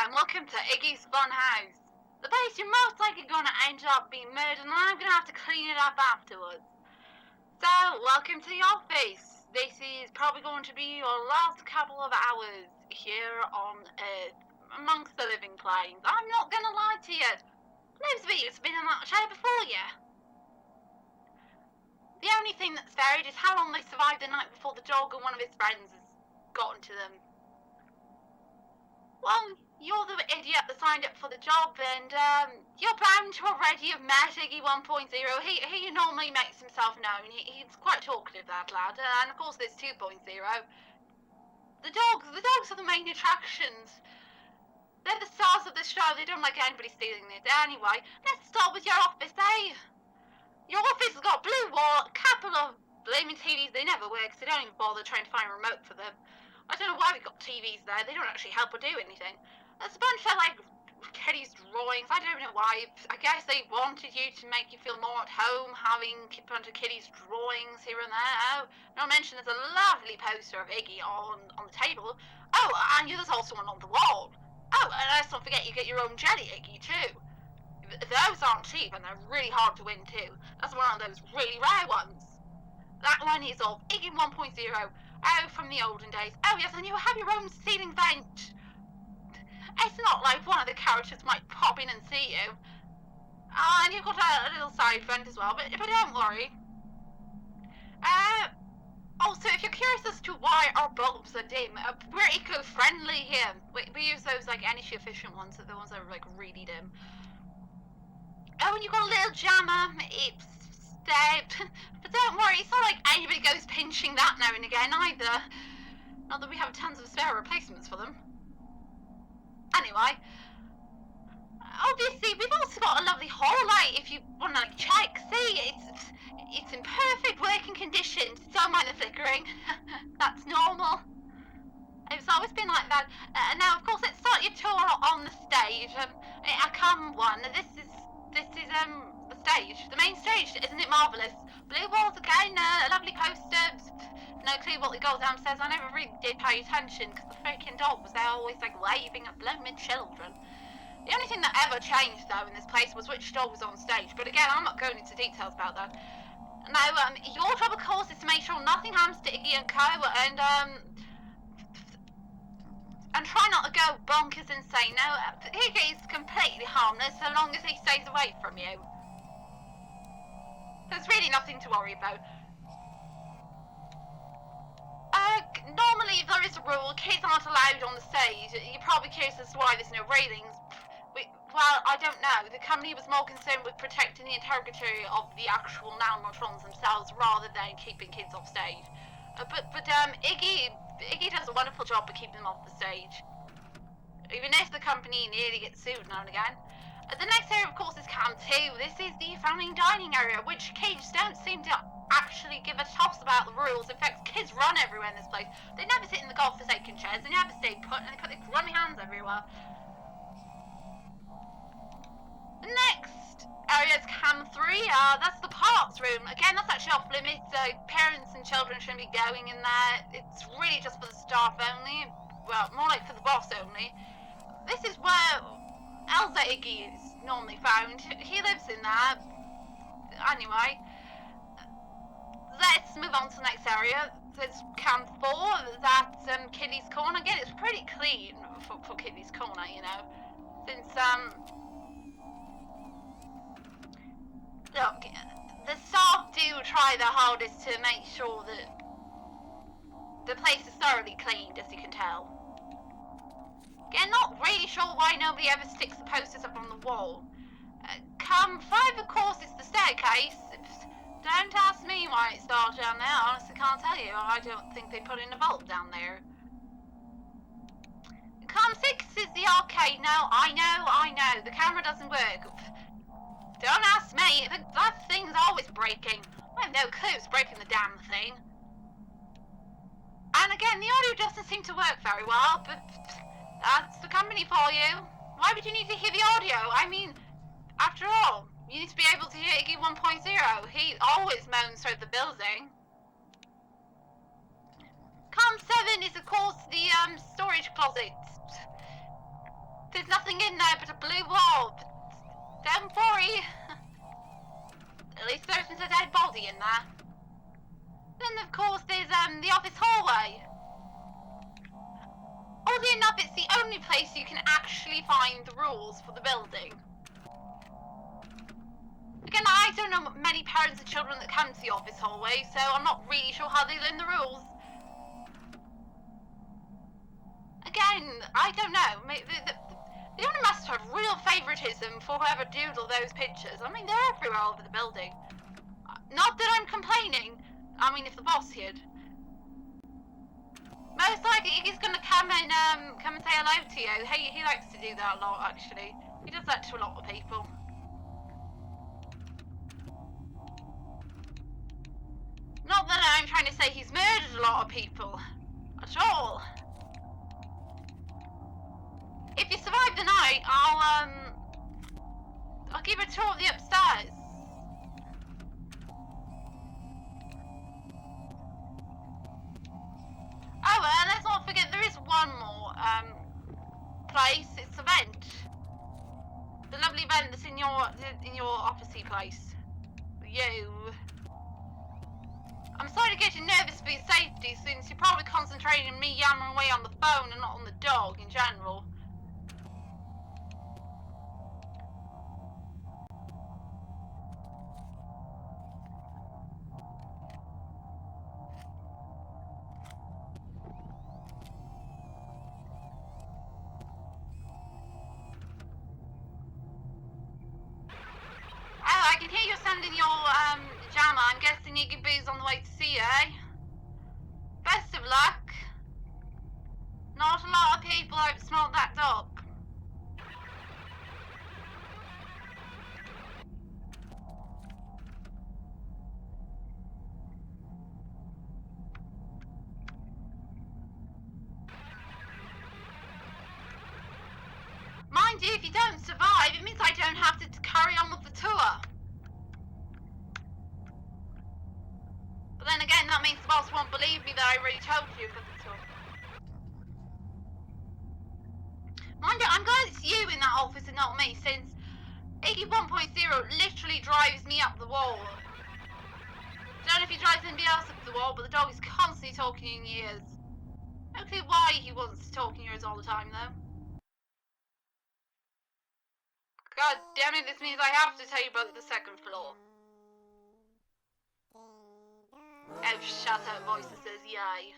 and welcome to Iggy's Funhouse. The place you're most likely gonna end up being murdered and I'm gonna have to clean it up afterwards. So, welcome to the office. This is probably going to be your last couple of hours here on Earth, amongst the living planes. I'm not gonna lie to you. Most of you's been in that chair before you. The only thing that's varied is how long they survived the night before the dog and one of his friends has gotten to them. Well, you're the idiot that signed up for the job, and you're bound to already have met Iggy 1.0. He normally makes himself known. He's quite talkative, that lad. And of course, there's 2.0. The dogs are the main attractions. They're the stars of the show. They don't like anybody stealing it. Anyway, let's start with your office, eh? Your office has got a blue wall, a couple of blaming TVs. They never work, so they don't even bother trying to find a remote for them. I don't know why we got TVs there. They don't actually help or do anything. There's a bunch of, like, kiddies' drawings. I don't know why. I guess they wanted you to make you feel more at home, having a bunch of kiddies' drawings here and there. Oh, not to mention there's a lovely poster of Iggy on the table. Oh, and there's also one on the wall. Oh, and let's not forget you get your own jelly Iggy, too. Those aren't cheap, and they're really hard to win, too. That's one of those really rare ones. That one is of Iggy 1.0. Oh, from the olden days. Oh, yes, and you have your own ceiling vent. It's not like one of the characters might pop in and see you. And you've got a little side vent as well, but don't worry. Also, if you're curious as to why our bulbs are dim, we're eco-friendly here. We use those, like, energy-efficient ones, the ones that are, like, really dim. Oh, and you've got a little jammer. It's but don't worry, it's not like anybody goes pinching that now and again either. Not that we have tons of spare replacements for them. Anyway, obviously we've also got a lovely hall light if you want to, like, check. See, it's in perfect working condition. Don't mind the flickering. That's normal. It's always been like that. Now, of course, let's start your tour on the stage. I come one. This is the stage, the main stage. Isn't it marvellous? Blue walls again, a lovely poster. No clue what goes downstairs. I never really did pay attention because the freaking dogs, they're always, like, waving at blooming children. The only thing that ever changed, though, in this place was which dog was on stage. But again, I'm not going into details about that. Now, your job, of course, is to make sure nothing happens to Iggy and Co. And try not to go bonkers insane. Now, Iggy is completely harmless so long as he stays away from you. There's really nothing to worry about. Normally there is a rule, kids aren't allowed on the stage. You're probably curious as to why there's no railings. Well, I don't know. The company was more concerned with protecting the integrity of the actual animatrons themselves rather than keeping kids off stage. But Iggy does a wonderful job of keeping them off the stage. Even if the company nearly gets sued now and again. The next area, of course, is Cam 2. This is the family dining area, which kids don't seem to actually give a toss about the rules. In fact, kids run everywhere in this place. They never sit in the God-forsaken chairs. They never stay put, and they put their grubby hands everywhere. The next area is Cam 3. That's the parts room. Again, that's actually off limits. Parents and children shouldn't be going in there. It's really just for the staff only. Well, more like for the boss only. This is where Elsa Iggy is normally found. He lives in there. Anyway, let's move on to the next area. There's Cam 4. That's Kitty's Corner. Again, it's pretty clean for Kitty's Corner, you know. Since, look, the staff do try their hardest to make sure that the place is thoroughly cleaned, as you can tell. Again, not really sure why nobody ever sticks the posters up on the wall. Cam 5, of course, is the staircase. Don't ask me why it's dark down there. I honestly can't tell you. I don't think they put in a vault down there. Cam 6 is the arcade. No, I know. The camera doesn't work. Don't ask me. That thing's always breaking. I have no clue it's breaking the damn thing. And again, the audio doesn't seem to work very well, but that's the company for you. Why would you need to hear the audio? I mean, after all, you need to be able to hear Iggy 1.0. He always moans through the building. Com 7 is, of course, the storage closet. There's nothing in there but a blue orb. Don't worry. At least there isn't a dead body in there. Then, of course, there's the office hallway. Oddly enough, it's the only place you can actually find the rules for the building. Again, I don't know many parents of children that come to the office hallway, so I'm not really sure how they learn the rules. Again, I don't know. The owner must have real favouritism for whoever doodled those pictures. I mean, they're everywhere all over the building. Not that I'm complaining. I mean, if the boss heard. Most likely, he's gonna come and say hello to you. He likes to do that a lot, actually. He does that to a lot of people. Not that I'm trying to say he's murdered a lot of people. At all. If you survive the night, I'll give a tour of the upstairs. Oh, and let's not forget there is one more place. It's a vent. The lovely vent that's in your officey place. You. I'm sorry to get you nervous for your safety, since you're probably concentrating on me yammering away on the phone and not on the dog in general. Oh, I can hear you're sending your jammer. I'm guessing Iggy Boo's on the way to see you, eh? Best of luck. Not a lot of people outsmart that dog. Mind you, if you don't survive, it means I don't have to carry on with the tour. But then again, that means the boss won't believe me that I already told you for the tour. Mind you, I'm glad it's you in that office and not me, since Iggy 1.0 literally drives me up the wall. Don't know if he drives anybody else up the wall, but the dog is constantly talking in your ears. No clue why he wants to talk in your ears all the time, though. God damn it, this means I have to tell you about the second floor. Oh, shut up, voice that says yay.